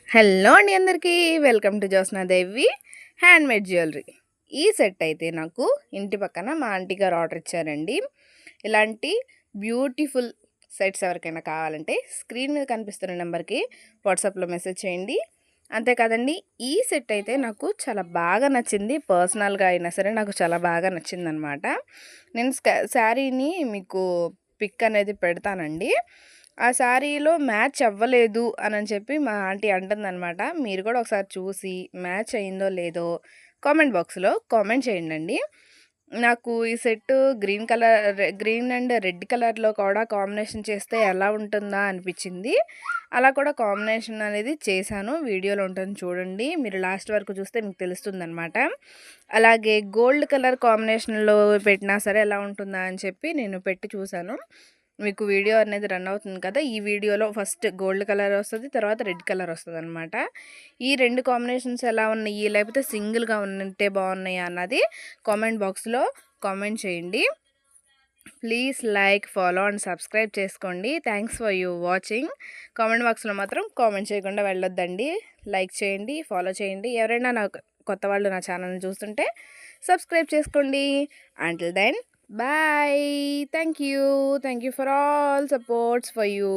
Hello అండి అందరికీ welcome to Jyotsnadevi handmade jewellery. ఈ సెట్ అయితే నాకు ఇంటి పక్కన మా ఆంటీ గారు ఆర్డర్ ఇచ్చారండి. ఇలాంటి బ్యూటిఫుల్ సెట్స్ ఎవరికైనా కావాలంటే స్క్రీన్ మీద కనిపిస్తున్న నెంబర్కి వాట్సాప్లో మెసేజ్ చేయండి. అంతేకాదండి, ఈ సెట్ అయితే నాకు చాలా బాగా నచ్చింది. పర్సనల్గా అయినా సరే నాకు చాలా బాగా నచ్చిందనమాట. నేను శారీని మీకు పిక్ అనేది పెడతానండి. ఆ శారీలో మ్యాచ్ అవ్వలేదు అని చెప్పి మా ఆంటీ అంటుందనమాట. మీరు కూడా ఒకసారి చూసి మ్యాచ్ అయిందో లేదో కామెంట్ బాక్స్లో కామెంట్ చేయండి. నాకు ఈ సెట్ గ్రీన్ అండ్ రెడ్ కలర్లో కూడా కాంబినేషన్ చేస్తే ఎలా ఉంటుందా అనిపించింది. అలా కూడా కాంబినేషన్ అనేది చేశాను. వీడియోలో ఉంటుంది చూడండి. మీరు లాస్ట్ వరకు చూస్తే మీకు తెలుస్తుందనమాట. అలాగే గోల్డ్ కలర్ కాంబినేషన్లో పెట్టినా సరే ఎలా ఉంటుందా అని చెప్పి నేను పెట్టి చూశాను. మీకు వీడియో అనేది రన్ అవుతుంది కదా, ఈ వీడియోలో ఫస్ట్ గోల్డ్ కలర్ వస్తుంది, తర్వాత రెడ్ కలర్ వస్తుంది అనమాట. ఈ రెండు కాంబినేషన్స్ ఎలా ఉన్నాయి, లేకపోతే సింగిల్గా ఉంటే బాగున్నాయా అన్నది కామెంట్ బాక్స్లో కామెంట్ చేయండి. Please like, follow and subscribe చేసుకోండి. Thanks for you watching. Comment బాక్స్లో మాత్రం కామెంట్ చేయకుండా వెళ్ళొద్దండి. లైక్ చేయండి, ఫాలో చేయండి. ఎవరైనా నాకు కొత్త వాళ్ళు నా ఛానల్ని చూస్తుంటే సబ్స్క్రైబ్ చేసుకోండి. Until then, bye. Thank you for all supports for you.